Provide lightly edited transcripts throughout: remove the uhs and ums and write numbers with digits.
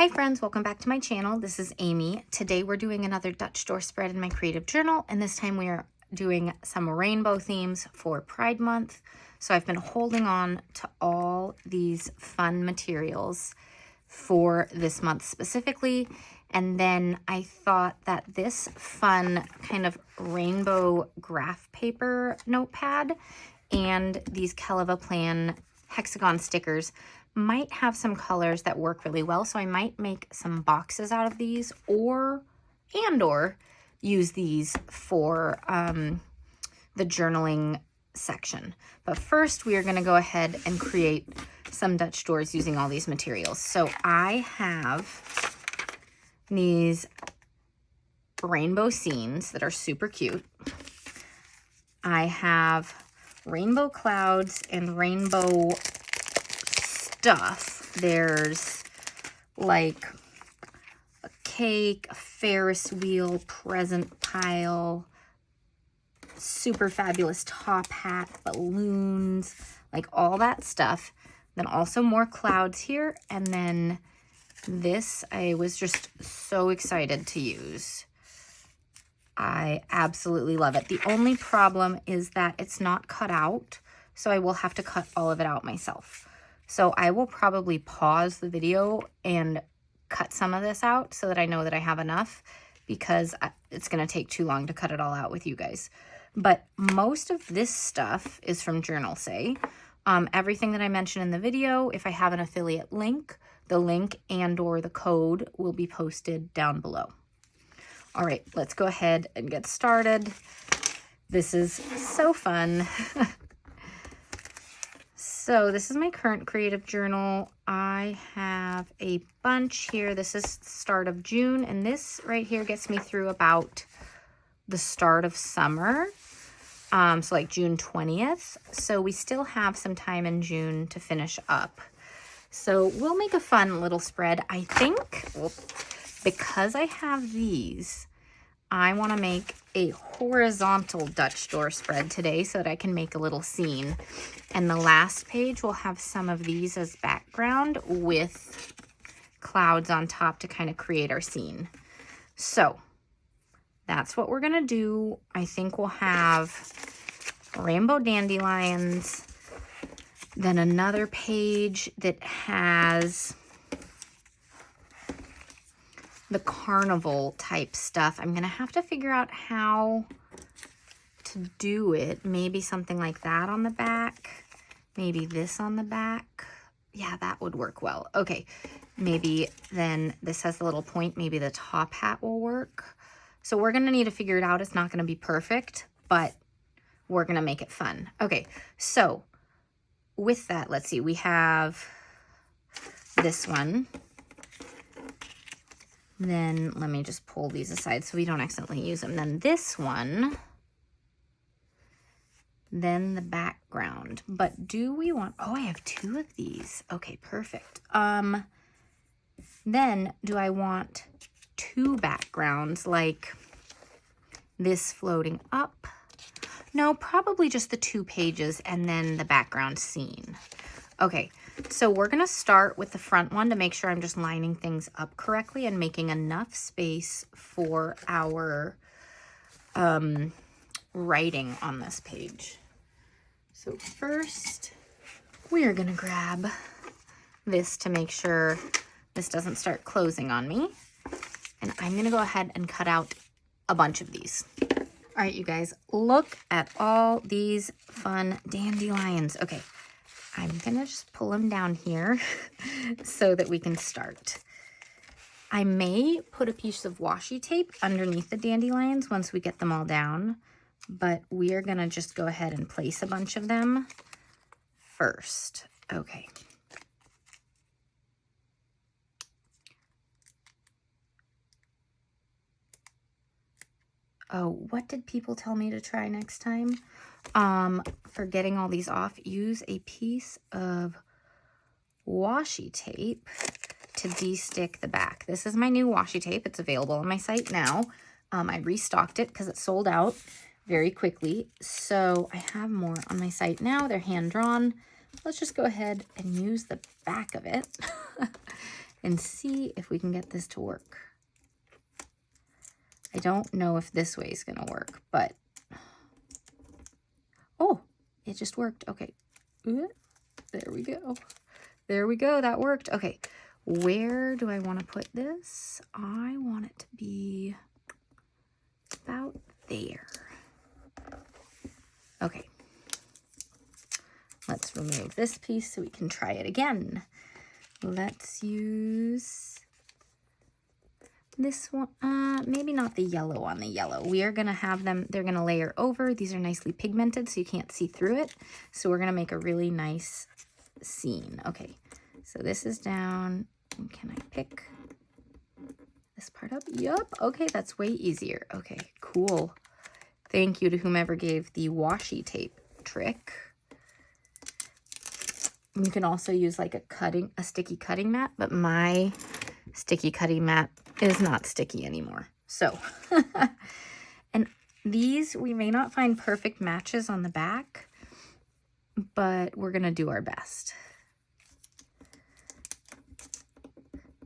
Hi friends, welcome back to my channel. This is Amy. Today we're doing another Dutch door spread in my creative journal, and this time we are doing some rainbow themes for Pride Month. So I've been holding on to all these fun materials for this month specifically, and then I thought that this fun kind of rainbow graph paper notepad and these Keleva Plan hexagon stickers might have some colors that work really well. So I might make some boxes out of these or use these for the journaling section. But first we are going to go ahead and create some Dutch doors using all these materials. So I have these rainbow scenes that are super cute. I have rainbow clouds and rainbow stuff. There's like a cake, a Ferris wheel, present pile, super fabulous top hat, balloons, like all that stuff. Then also more clouds here. And then this, I was just so excited to use. I absolutely love it. The only problem is that it's not cut out, so I will have to cut all of it out myself. So I will probably pause the video and cut some of this out so that I know that I have enough, because it's going to take too long to cut it all out with you guys. But most of this stuff is from Journal Say. Everything that I mentioned in the video, if I have an affiliate link, the link and or the code will be posted down below. All right, let's go ahead and get started. This is so fun. So this is my current creative journal. I have a bunch here. This is the start of June, and this right here gets me through about the start of summer. So like June 20th. So we still have some time in June to finish up. So we'll make a fun little spread. I think, because I have these, I want to make a horizontal Dutch door spread today so that I can make a little scene. And the last page will have some of these as background with clouds on top to kind of create our scene. So that's what we're going to do. I think we'll have rainbow dandelions, then another page that has the carnival type stuff. I'm gonna have to figure out how to do it. Maybe something like that on the back, maybe this on the back. Yeah, that would work well. Okay, maybe then this has the little point. Maybe the top hat will work. So we're gonna need to figure it out. It's not gonna be perfect, but we're gonna make it fun. Okay, so with that, let's see, we have this one. Then let me just pull these aside so we don't accidentally use them. Then this one, then the background. But do we want, oh, I have two of these. Okay, perfect. Then do I want two backgrounds like this floating up? No, probably just the 2 pages and then the background scene. Okay, so we're gonna start with the front one to make sure I'm just lining things up correctly and making enough space for our writing on this page. So first, we are gonna grab this to make sure this doesn't start closing on me. And I'm gonna go ahead and cut out a bunch of these. All right, you guys, look at all these fun dandelions. Okay, I'm gonna just pull them down here so that we can start. I may put a piece of washi tape underneath the dandelions once we get them all down, but we are gonna just go ahead and place a bunch of them first. Okay. Oh, what did people tell me to try next time? For getting all these off, use a piece of washi tape to de-stick the back. This is my new washi tape. It's available on my site now. I restocked it because it sold out very quickly. So I have more on my site now. They're hand-drawn. Let's just go ahead and use the back of it. and see if we can get this to work. I don't know if this way is gonna work, but, oh, it just worked. Okay, there we go. There we go, that worked. Okay, where do I wanna put this? I want it to be about there. Okay, let's remove this piece so we can try it again. Let's use this one, maybe not the yellow on the yellow. We are gonna have them, they're gonna layer over. These are nicely pigmented so you can't see through it. So we're gonna make a really nice scene. Okay, so this is down. And can I pick this part up? Yup, okay, that's way easier. Okay, cool. Thank you to whomever gave the washi tape trick. You can also use like a sticky cutting mat, but my sticky cutting mat is not sticky anymore. So, and these, we may not find perfect matches on the back, but we're gonna do our best.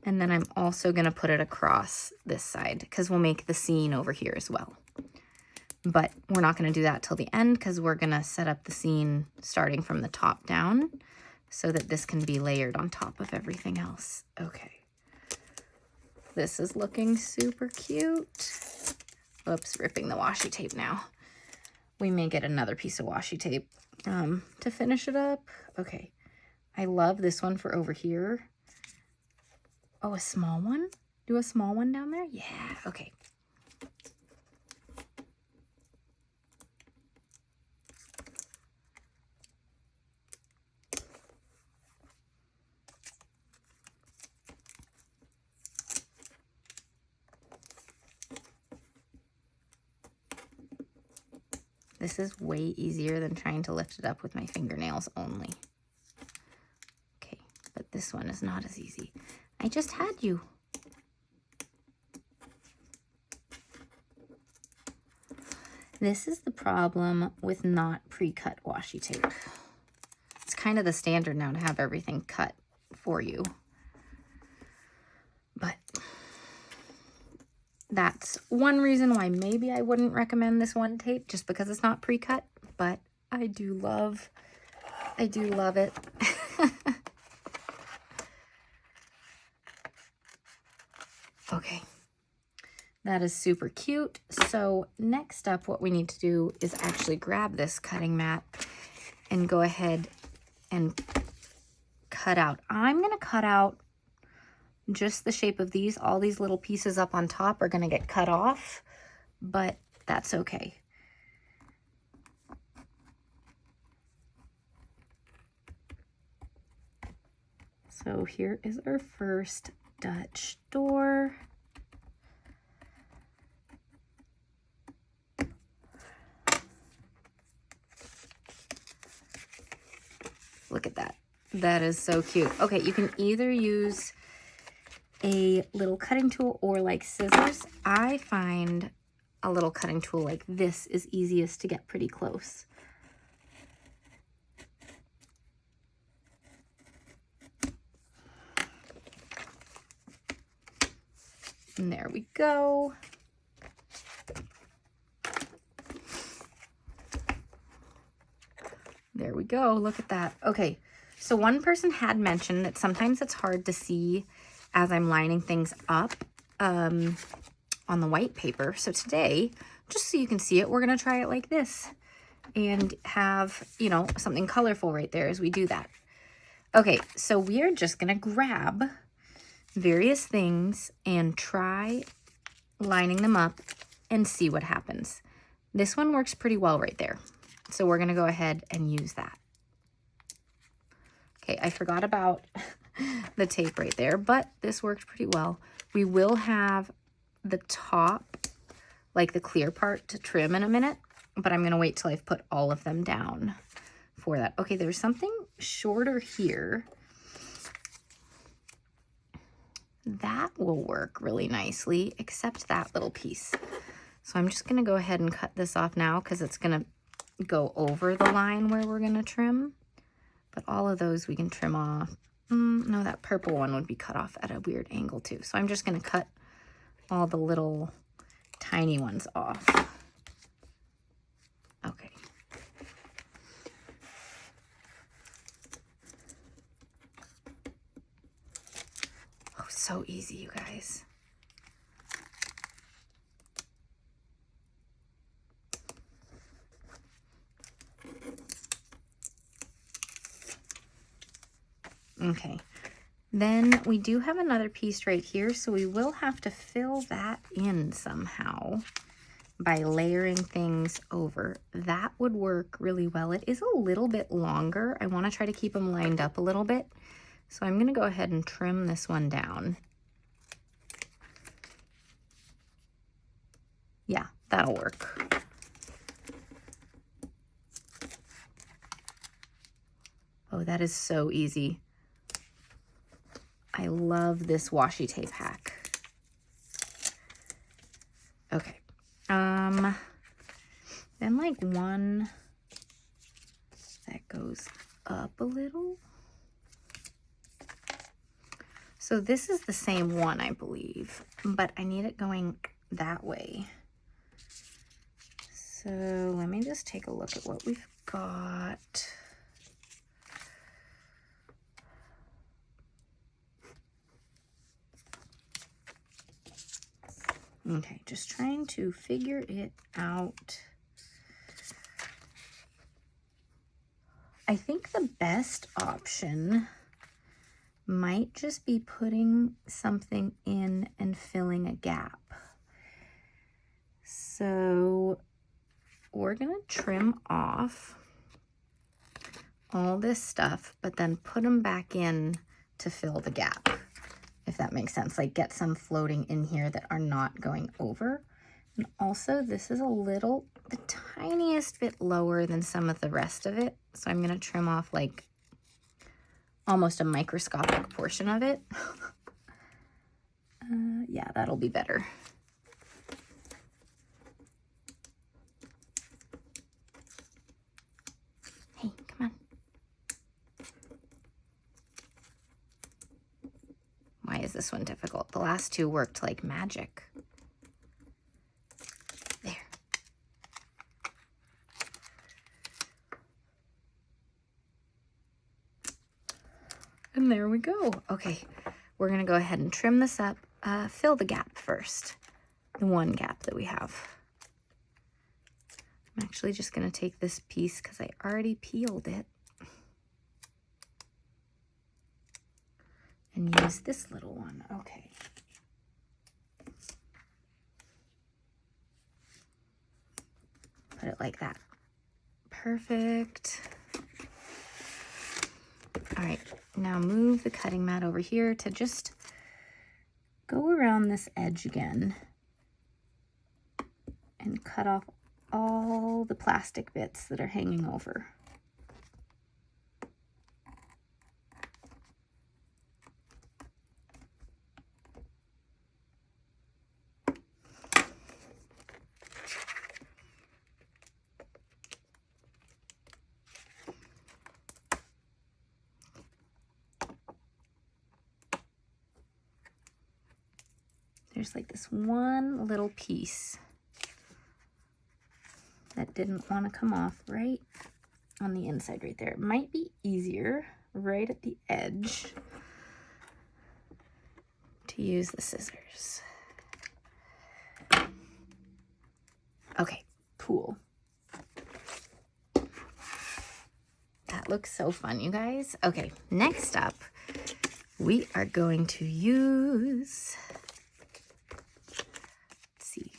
And then I'm also gonna put it across this side because we'll make the scene over here as well. But we're not gonna do that till the end because we're gonna set up the scene starting from the top down so that this can be layered on top of everything else. Okay. This is looking super cute. Oops, ripping the washi tape now. We may get another piece of washi tape to finish it up. Okay, I love this one for over here. Oh, a small one? Do a small one down there? Yeah, okay. This is way easier than trying to lift it up with my fingernails only. Okay, but this one is not as easy. I just had you. This is the problem with not pre-cut washi tape. It's kind of the standard now to have everything cut for you. But that's one reason why maybe I wouldn't recommend this one tape, just because it's not pre-cut, but I do love it. Okay, that is super cute. So next up, what we need to do is actually grab this cutting mat and go ahead and cut out. I'm gonna cut out just the shape of these. All these little pieces up on top are gonna get cut off, but that's okay. So here is our first Dutch door. Look at that. That is so cute. Okay, you can either use a little cutting tool or like scissors. I find a little cutting tool like this is easiest to get pretty close. And there we go. There we go. Look at that. Okay, so one person had mentioned that sometimes it's hard to see as I'm lining things up on the white paper. So today, just so you can see it, we're going to try it like this and have, you know, something colorful right there as we do that. Okay, so we are just going to grab various things and try lining them up and see what happens. This one works pretty well right there. So we're going to go ahead and use that. Okay, I forgot about the tape right there, but this worked pretty well. We will have the top, like the clear part, to trim in a minute, but I'm going to wait till I've put all of them down for that. Okay, there's something shorter here. That will work really nicely, except that little piece. So I'm just going to go ahead and cut this off now because it's going to go over the line where we're going to trim. But all of those we can trim off No, that purple one would be cut off at a weird angle too. So I'm just going to cut all the little tiny ones off. Okay. Oh, so easy, you guys. Okay, then we do have another piece right here, so we will have to fill that in somehow by layering things over. That would work really well. It is a little bit longer. I want to try to keep them lined up a little bit, so I'm going to go ahead and trim this one down. Yeah, that'll work. Oh, that is so easy. I love this washi tape hack. Okay. Then like one that goes up a little. So this is the same one, I believe, but I need it going that way. So let me just take a look at what we've got. Okay, just trying to figure it out. I think the best option might just be putting something in and filling a gap. So we're gonna trim off all this stuff, but then put them back in to fill the gap, if that makes sense. Like get some floating in here that are not going over. And also this is the tiniest bit lower than some of the rest of it. So I'm gonna trim off like almost a microscopic portion of it. Yeah, that'll be better. Hey, come on. Why is this one difficult? The last two worked like magic. There. And there we go. Okay, we're gonna go ahead and trim this up. Fill the gap first, the one gap that we have. I'm actually just gonna take this piece because I already peeled it and use this little one. Okay. Put it like that. Perfect. All right, now move the cutting mat over here to just go around this edge again and cut off all the plastic bits that are hanging over. There's like this one little piece that didn't want to come off right on the inside right there. It might be easier right at the edge to use the scissors. Okay, cool. That looks so fun, you guys. Okay, next up, we are going to use, let's see.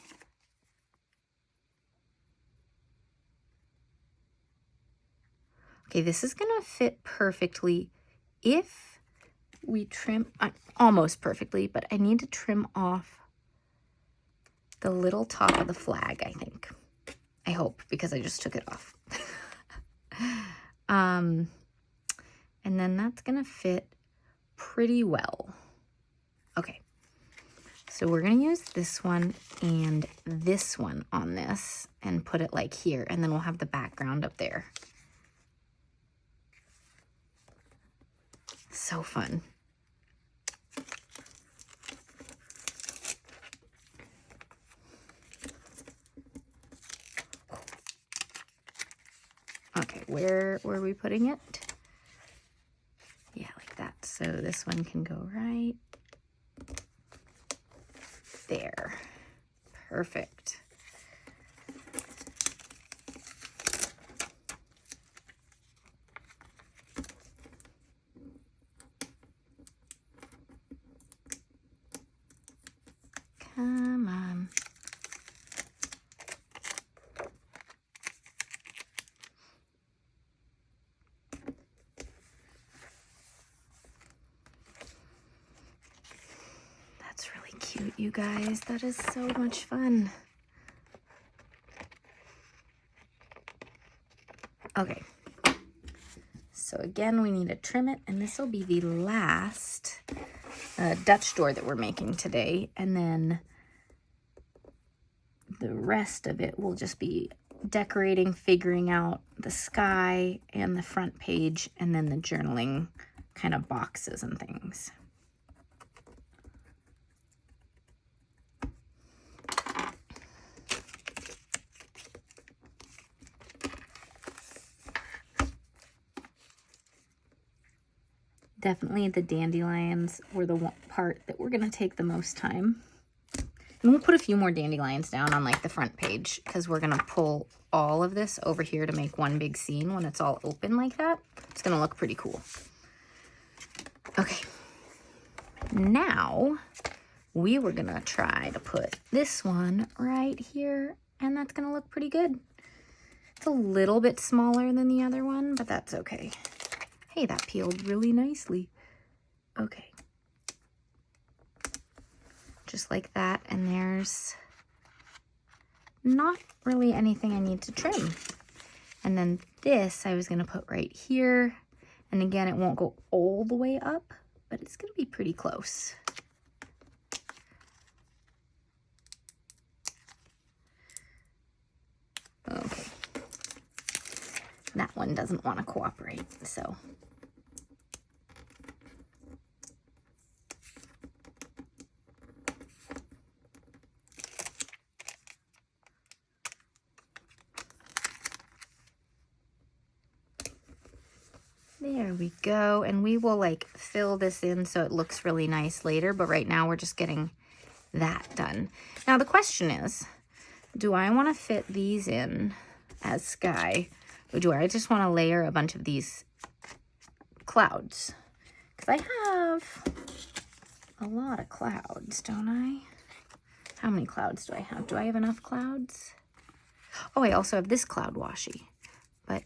Okay, this is gonna fit perfectly if we trim, almost perfectly, but I need to trim off the little top of the flag, I think. I hope, because I just took it off. And then that's gonna fit pretty well. Okay, so we're gonna use this one and this one on this and put it like here, and then we'll have the background up there. so fun. Okay, where were we putting it? Yeah, like that. So this one can go right there. Perfect. Come on. That's really cute, you guys. That is so much fun. Okay. So again, we need to trim it, and this will be the last Dutch door that we're making today. And then the rest of it will just be decorating, figuring out the sky and the front page, and then the journaling kind of boxes and things. Definitely the dandelions were the one part that we're going to take the most time. And we'll put a few more dandelions down on like the front page because we're going to pull all of this over here to make one big scene when it's all open like that. It's going to look pretty cool. Okay. Now we were going to try to put this one right here, and that's going to look pretty good. It's a little bit smaller than the other one, but that's okay. Hey, that peeled really nicely. Okay. Just like that, and there's not really anything I need to trim. And then this I was going to put right here, and again, it won't go all the way up, but it's going to be pretty close. Okay. That one doesn't want to cooperate, so. There we go, and we will like fill this in so it looks really nice later, but right now we're just getting that done. Now the question is, do I want to fit these in as sky, or do I just want to layer a bunch of these clouds? Because I have a lot of clouds, don't I? How many clouds do I have? Do I have enough clouds? Oh, I also have this cloud washi, but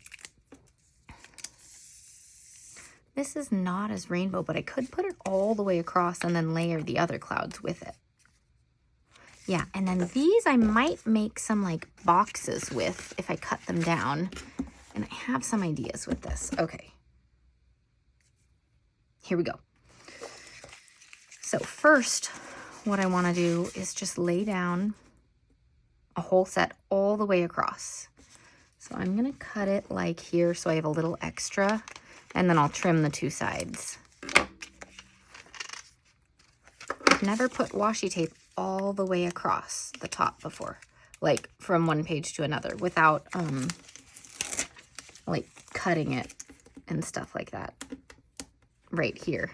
this is not as rainbow, but I could put it all the way across and then layer the other clouds with it. Yeah, and then these I might make some like boxes with if I cut them down. And I have some ideas with this. Okay. Here we go. So first, what I want to do is just lay down a whole set all the way across. So I'm going to cut it like here so I have a little extra, and then I'll trim the two sides. I've never put washi tape all the way across the top before, like from one page to another without like cutting it and stuff like that right here,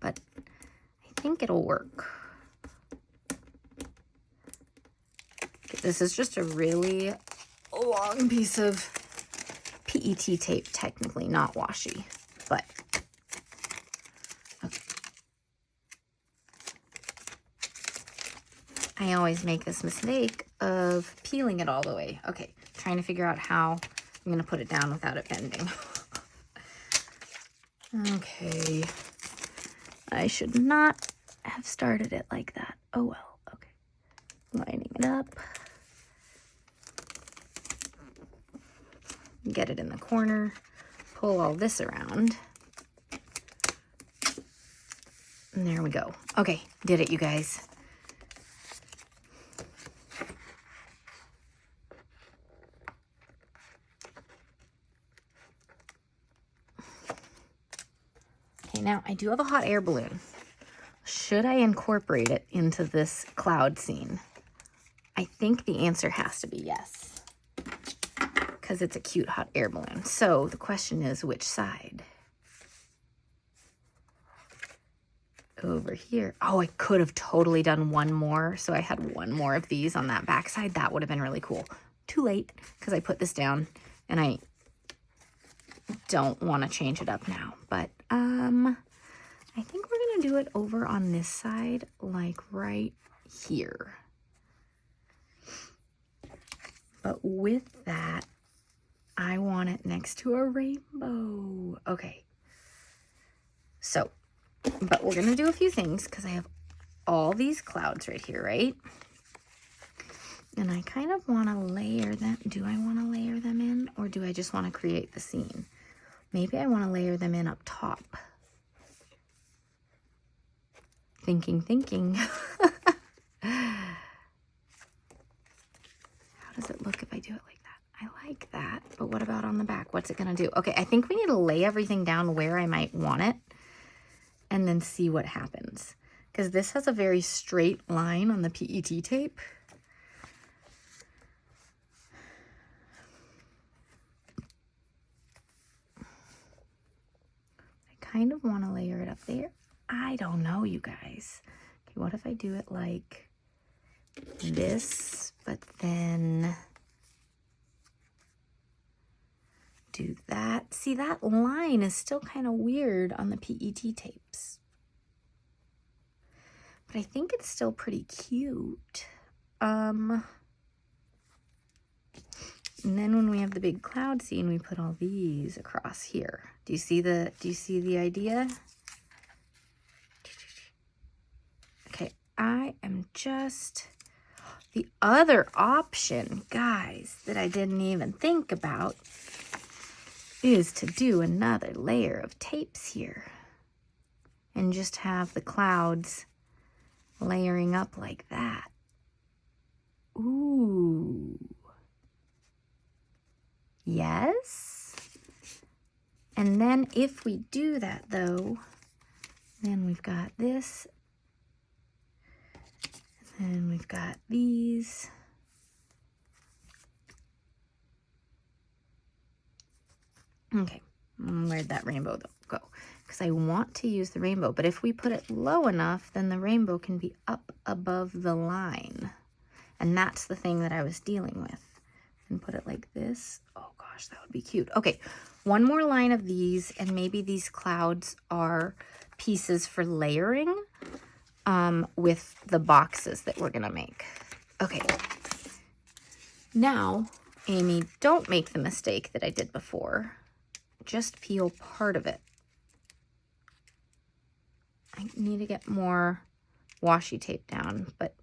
but I think it'll work. This is just a really long piece of PET tape, technically, not washi, but okay. I always make this mistake of peeling it all the way. Okay, trying to figure out how I'm going to put it down without it bending. Okay, I should not have started it like that. Oh well, okay. Lining it up. Get it in the corner, pull all this around. And there we go. Okay, did it, you guys. Okay, now I do have a hot air balloon. Should I incorporate it into this cloud scene? I think the answer has to be yes, because it's a cute hot air balloon. So the question is, which side? Over here. Oh, I could have totally done one more. So I had one more of these on that back side. That would have been really cool. Too late, because I put this down and I don't want to change it up now. But I think we're going to do it over on this side, like right here. But with that, I want it next to a rainbow. Okay. So, but we're going to do a few things because I have all these clouds right here, right? And I kind of want to layer them. Do I want to layer them in, or do I just want to create the scene? Maybe I want to layer them in up top. Thinking. How does it look if I do it like that? I like that, but what about on the back? What's it gonna do? Okay, I think we need to lay everything down where I might want it and then see what happens. Because this has a very straight line on the PET tape. I kind of want to layer it up there. I don't know, you guys. Okay, what if I do it like this, but then do that? See, that line is still kind of weird on the PET tapes. But I think it's still pretty cute. And then when we have the big cloud scene, we put all these across here. Do you see the idea? Okay, I am just... The other option, guys, that I didn't even think about is to do another layer of tapes here and just have the clouds layering up like that. Ooh. Yes. And then if we do that though, then we've got this, and we've got these. Okay, where'd that rainbow go? Because I want to use the rainbow, but if we put it low enough, then the rainbow can be up above the line. And that's the thing that I was dealing with. And put it like this. Oh gosh, that would be cute. Okay, one more line of these, and maybe these clouds are pieces for layering with the boxes that we're gonna make. Okay, now, Amy, don't make the mistake that I did before. Just peel part of it. I need to get more washi tape down, but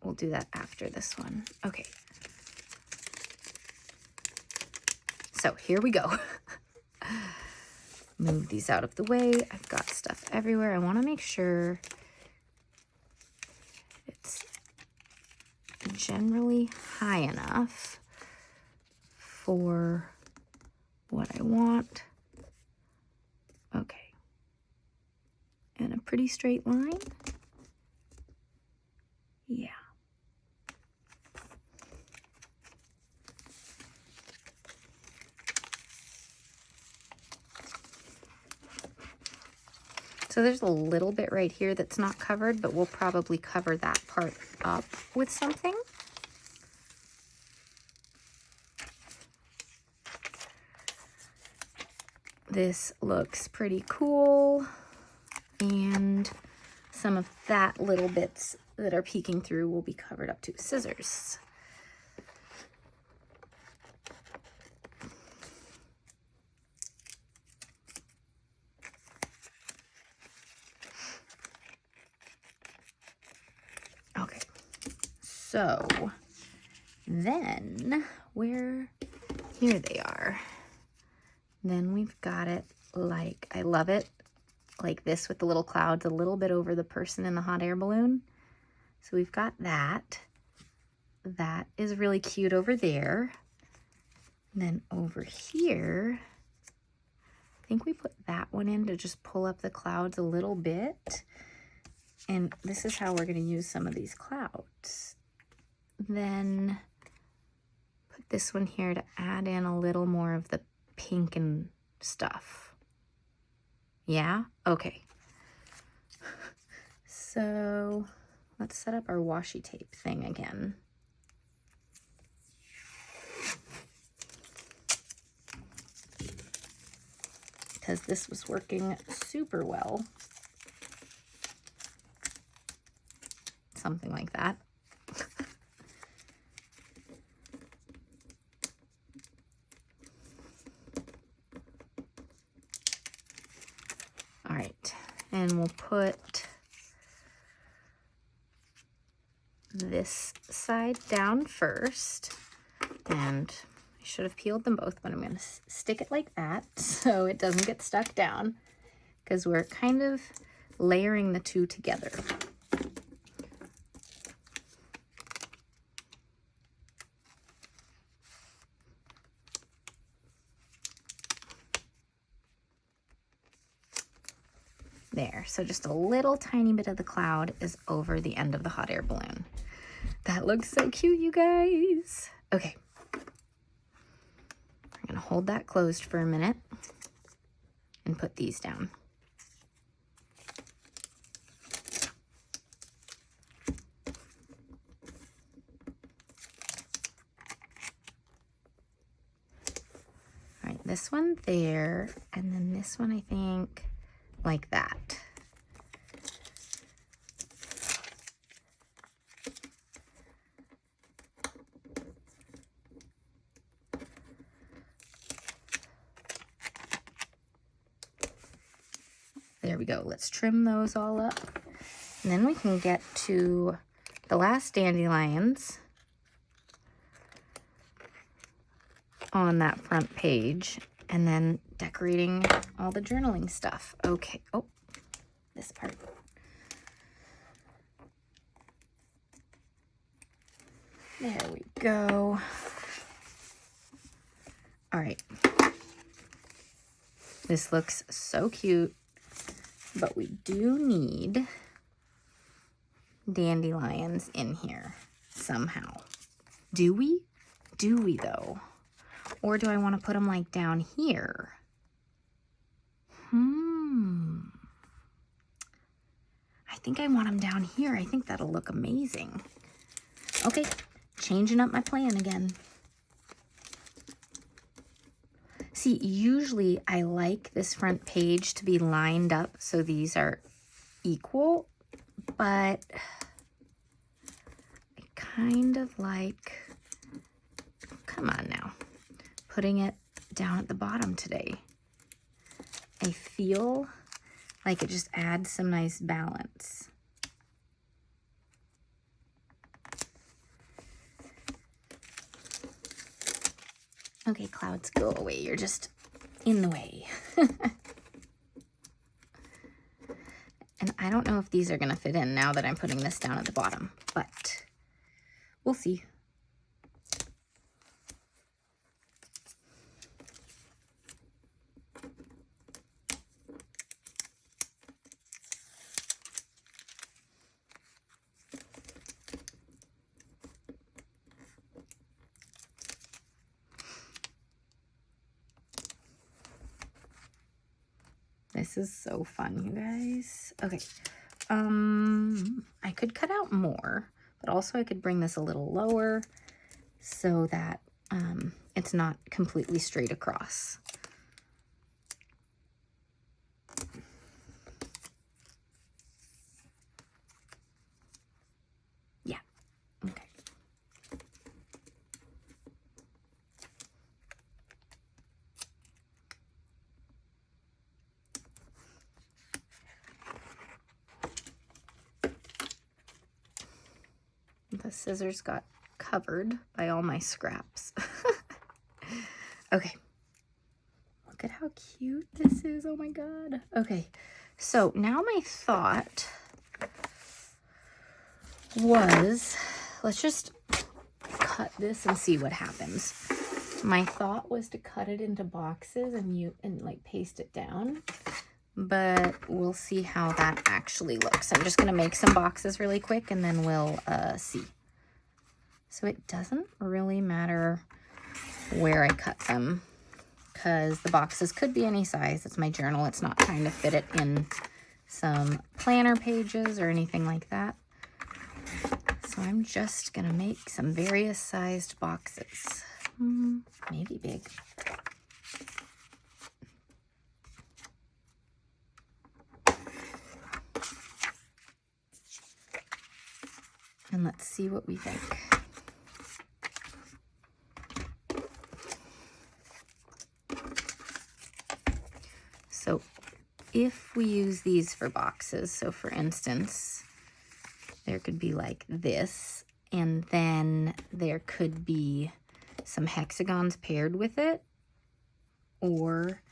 we'll do that after this one. Okay. So here we go. Move these out of the way. I've got stuff everywhere. I want to make sure it's generally high enough for what I want. Okay. And a pretty straight line. Yeah. So there's a little bit right here that's not covered, but we'll probably cover that part up with something. This looks pretty cool. And some of that little bits that are peeking through will be covered up to scissors. Okay, so then here they are. Then we've got it like, I love it, like this with the little clouds a little bit over the person in the hot air balloon. So we've got that. That is really cute over there. And then over here, I think we put that one in to just pull up the clouds a little bit. And this is how we're going to use some of these clouds. Then put this one here to add in a little more of the pink and stuff. Yeah? Okay. So let's set up our washi tape thing again. Because this was working super well. Something like that. All right, and we'll put this side down first, and I should have peeled them both, but I'm going to stick it like that so it doesn't get stuck down, because we're kind of layering the two together. There, so just a little tiny bit of the cloud is over the end of the hot air balloon. That looks so cute, you guys. Okay. I'm gonna hold that closed for a minute and put these down. All right, this one there, and then this one, I think, like that. There we go. Let's trim those all up. And then we can get to the last dandelions on that front page, and then decorating all the journaling stuff. Okay. Oh, this part. There we go. All right. This looks so cute, but we do need dandelions in here somehow. Do we? Do we though? Or do I want to put them like down here? I think I want them down here. I think that'll look amazing. Okay, changing up my plan again. See, usually I like this front page to be lined up so these are equal, but I kind of like, come on now, putting it down at the bottom today. I feel like it just adds some nice balance. Okay, clouds, go away. You're just in the way. And I don't know if these are going to fit in now that I'm putting this down at the bottom, but we'll see. This is so fun, you guys. Okay, I could cut out more, but also I could bring this a little lower so that it's not completely straight across. Yeah, okay. The scissors got covered by all my scraps. Okay. Look at how cute this is. Oh my God. Okay. So now my thought was, let's just cut this and see what happens. My thought was to cut it into boxes and like paste it down, but we'll see how that actually looks. I'm just gonna make some boxes really quick and then we'll see. So it doesn't really matter where I cut them because the boxes could be any size. It's my journal. It's not trying to fit it in some planner pages or anything like that. So I'm just gonna make some various sized boxes. Maybe big. And let's see what we think. So if we use these for boxes, so for instance, there could be like this, and then there could be some hexagons paired with it, or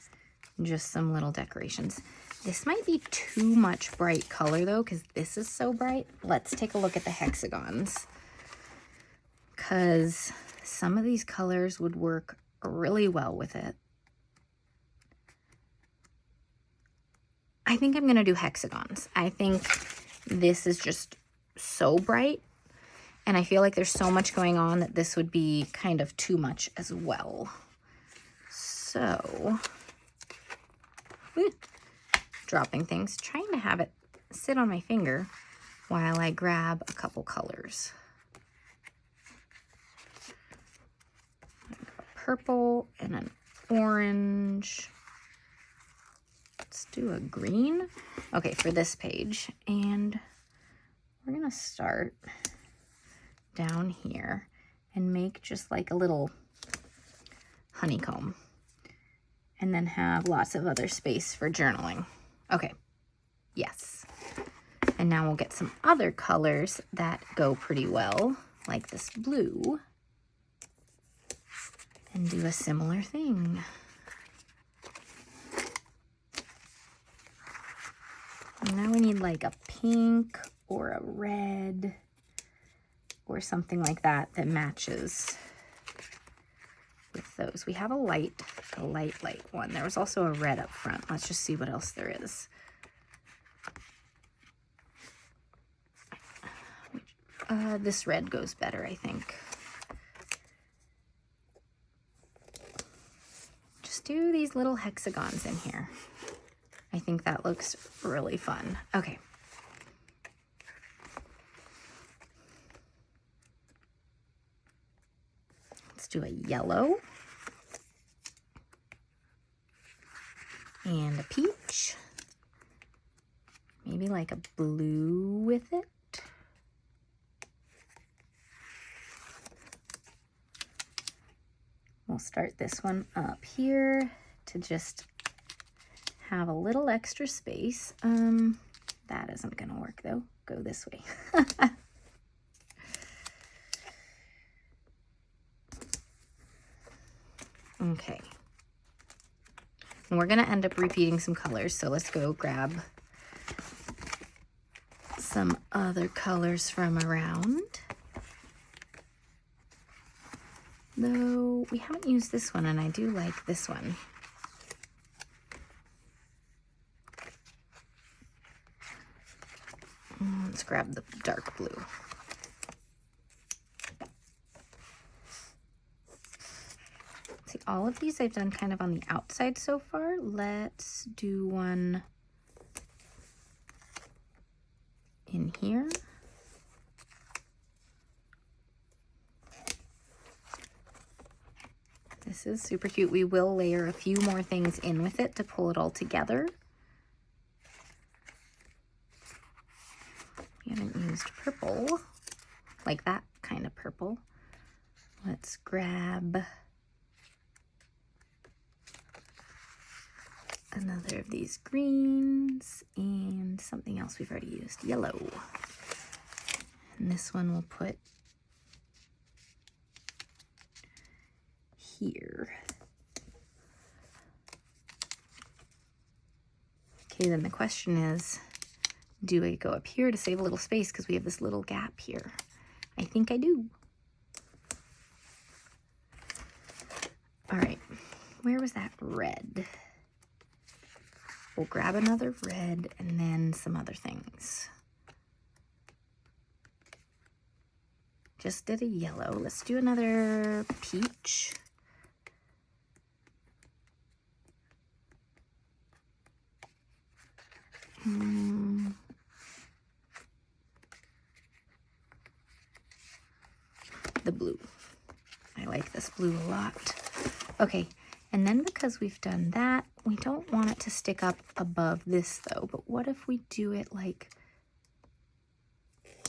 just some little decorations. This might be too much bright color though, because this is so bright. Let's take a look at the hexagons, because some of these colors would work really well with it. I think I'm gonna do hexagons. I think this is just so bright, and I feel like there's so much going on that this would be kind of too much as well. So, dropping things, trying to have it sit on my finger while I grab a couple colors. A purple and an orange. Let's do a green. Okay, for this page. And we're gonna start down here and make just like a little honeycomb. And then have lots of other space for journaling. Okay, yes. And now we'll get some other colors that go pretty well, like this blue. And do a similar thing. And now we need like a pink or a red or something like that that matches with those. We have a light one. There was also a red up front. Let's just see what else there is. This red goes better, I think. Just do these little hexagons in here. I think that looks really fun. Okay. Let's do a yellow. And a peach. Maybe like a blue with it. We'll start this one up here to just have a little extra space. That isn't gonna work though. Go this way. Okay. And we're gonna end up repeating some colors, so let's go grab some other colors from around. Though we haven't used this one, and I do like this one. Let's grab the dark blue. See, all of these I've done kind of on the outside so far. Let's do one in here. This is super cute. We will layer a few more things in with it to pull it all together. We haven't used purple, like that kind of purple. Let's grab another of these greens and something else we've already used, yellow. And this one we'll put here. Okay, then the question is, do I go up here to save a little space because we have this little gap here? I think I do. All right, where was that red? We'll grab another red and then some other things. Just did a yellow. Let's do another peach. The blue. I like this blue a lot. Okay, and then because we've done that, we don't want it to stick up above this though, but what if we do it like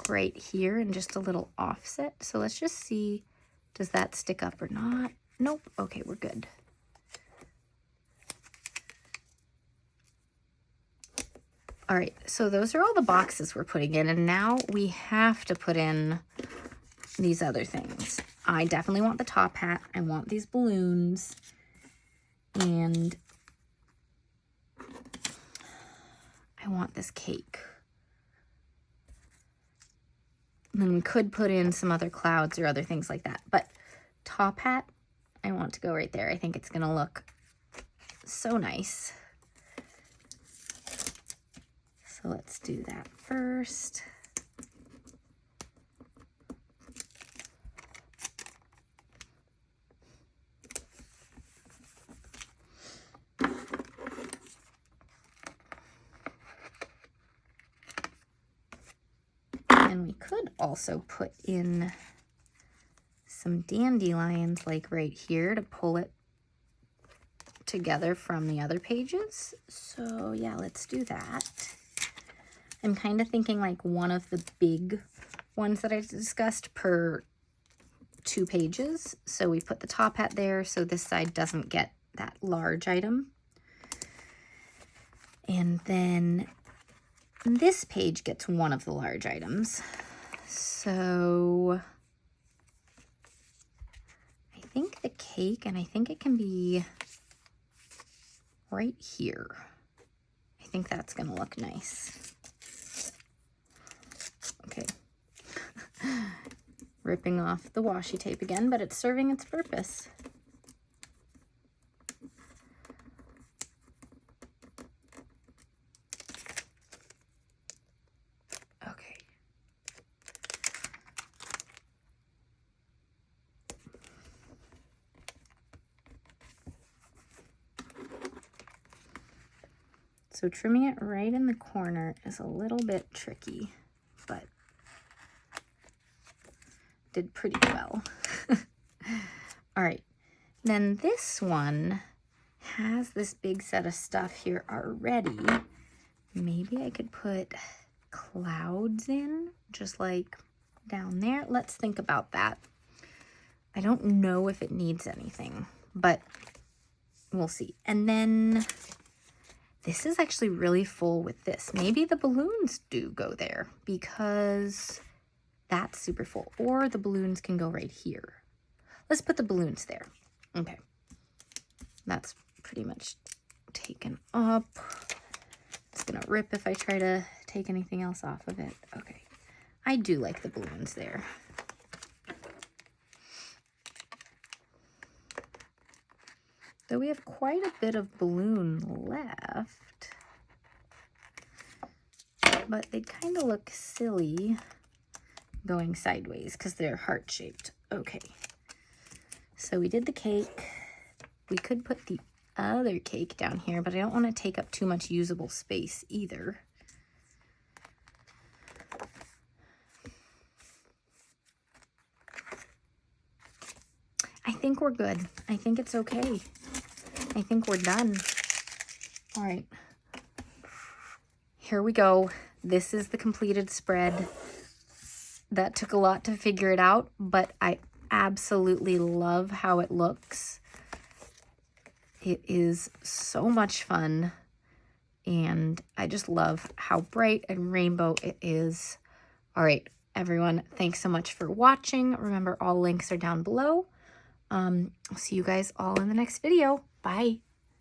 right here and just a little offset? So let's just see, does that stick up or not? Nope. Okay, we're good. All right, so those are all the boxes we're putting in, and now we have to put in these other things. I definitely want the top hat. I want these balloons, and I want this cake. And then we could put in some other clouds or other things like that, but top hat, I want to go right there. I think it's gonna look so nice. So let's do that first. And we could also put in some dandelions like right here to pull it together from the other pages. So yeah, let's do that. I'm kind of thinking like one of the big ones that I discussed per 2 pages. So we put the top hat there so this side doesn't get that large item. And then this page gets one of the large items. So I think the cake, and I think it can be right here. I think that's gonna look nice. Okay. Ripping off the washi tape again, but it's serving its purpose. Okay. So trimming it right in the corner is a little bit tricky, but did pretty well. All right, then this one has this big set of stuff here already. Maybe I could put clouds in, just like down there. Let's think about that. I don't know if it needs anything, but we'll see. And then this is actually really full with this. Maybe the balloons do go there because that's super full. Or the balloons can go right here. Let's put the balloons there. Okay. That's pretty much taken up. It's gonna rip if I try to take anything else off of it. Okay. I do like the balloons there. Though we have quite a bit of balloon left. But they kind of look silly going sideways because they're heart-shaped. Okay. So we did the cake. We could put the other cake down here, but I don't want to take up too much usable space either. I think we're good. I think it's okay. I think we're done. All right. Here we go. This is the completed spread. That took a lot to figure it out, but I absolutely love how it looks. It is so much fun, and I just love how bright and rainbow it is. All right, everyone, thanks so much for watching. Remember, all links are down below. I'll see you guys all in the next video. Bye.